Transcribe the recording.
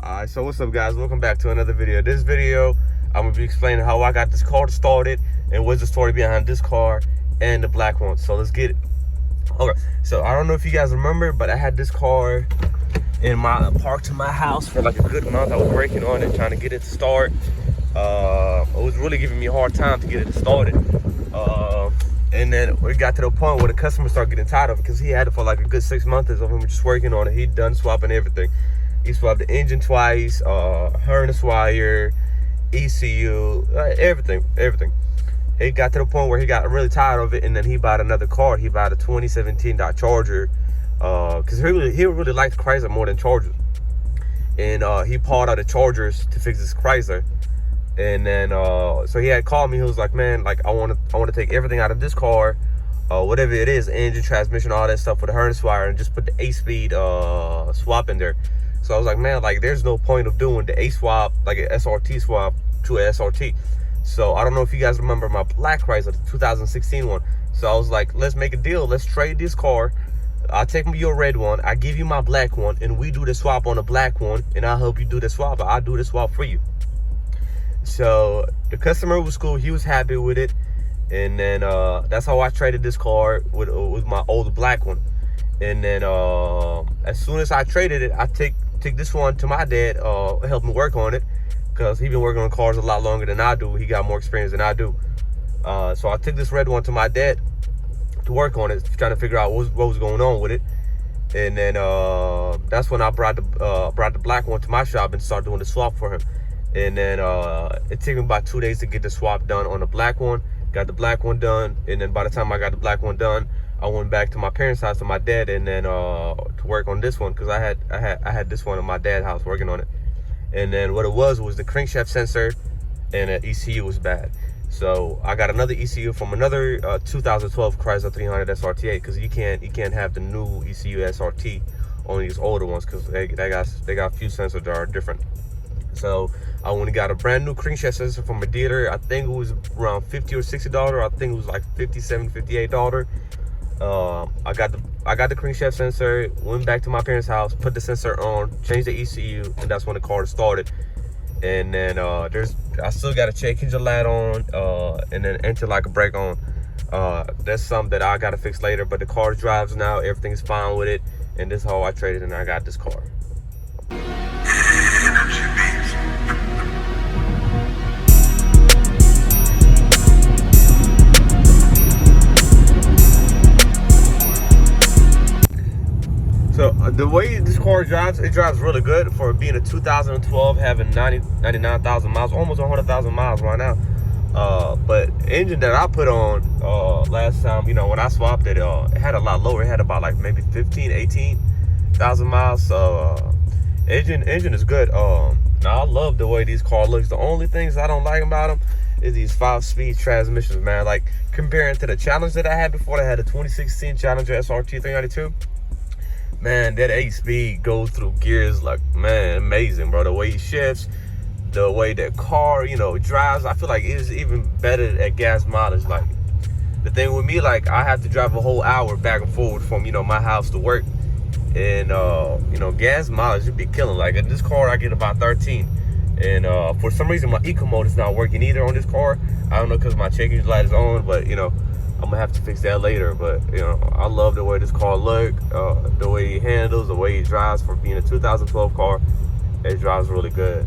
Alright, so what's up guys, welcome back to another video. This video I'm gonna be explaining how I got this car started and what's the story behind this car and the black one. So let's get it. Okay, so I don't know if you guys remember, but I had this car in my parked in my house for like a good month. I was working on it, trying to get it to start. It was really giving me a hard time to get it started. And then we got to the point where the customer started getting tired of it because he had it for like a good 6 months of him just working on it. He done swapping everything. He swapped the engine twice, harness wire, ECU, everything. It got to the point where he got really tired of it, and then he bought another car. He bought a 2017 Dodge Charger, because he really liked Chrysler more than Chargers. And he pulled out the Chargers to fix his Chrysler. And then so he had called me. He was like, man, like I want to take everything out of this car, whatever it is, engine, transmission, all that stuff with the harness wire, and just put the 8-speed swap in there. So I was like, man, like there's no point of doing the 8 swap, like an SRT swap to an SRT. So I don't know if you guys remember my black Chrysler, the 2016 one. So I was like, let's make a deal. Let's trade this car. I'll take your red one. I give you my black one, and we do the swap on the black one, and I'll help you do the swap. I'll do the swap for you. So the customer was cool. He was happy with it. And then that's how I traded this car with my old black one. And then as soon as I traded it, I take this one to my dad, help me work on it, because he's been working on cars a lot longer than I do. He got more experience than I do. So I took this red one to my dad to work on it, trying to figure out what was going on with it. And then that's when I brought the black one to my shop and started doing the swap for him. And then it took me about 2 days to get the swap done on the black one. Got the black one done, and then by the time I got the black one done, I went back to my parents' house, to my dad, and then to work on this one, because I had this one in my dad's house working on it. And then what it was the crankshaft sensor and the ECU was bad. So I got another ECU from another 2012 Chrysler 300 SRT8, because you can't have the new ECU SRT on these older ones, because they got a few sensors that are different. So I went and got a brand new crankshaft sensor from a dealer. I think it was around $50 or $60. I think it was like $57, $58. I got the crankshaft sensor, went back to my parents' house, put the sensor on, changed the ECU, and that's when the car started. And then I still got a check engine light on, and then anti-lock brake on. That's something that I gotta fix later, but the car drives now, everything's fine with it, and this is how I traded and I got this car. So the way this car drives, it drives really good for being a 2012, having 99,000 miles, almost 100,000 miles right now. But engine that I put on last time, you know, when I swapped it, it had a lot lower. It had about like maybe 18,000 miles. So engine is good. Now I love the way these cars looks. The only things I don't like about them is these 5-speed transmissions, man. Like comparing to the Challenge that I had before, I had a 2016 Challenger SRT 392. Man, that 8-speed goes through gears like, man, amazing, bro. The way he shifts, the way that car, you know, drives, I feel like it's even better at gas mileage. Like, the thing with me, like, I have to drive a whole hour back and forward from, you know, my house to work. And, you know, gas mileage, it'd be killing. Like, in this car, I get about 13. And for some reason, my eco mode is not working either on this car. I don't know, because my check engine light is on, but, you know, I'm gonna have to fix that later. But you know, I love the way this car look, the way he handles, the way he drives for being a 2012 car. It drives really good.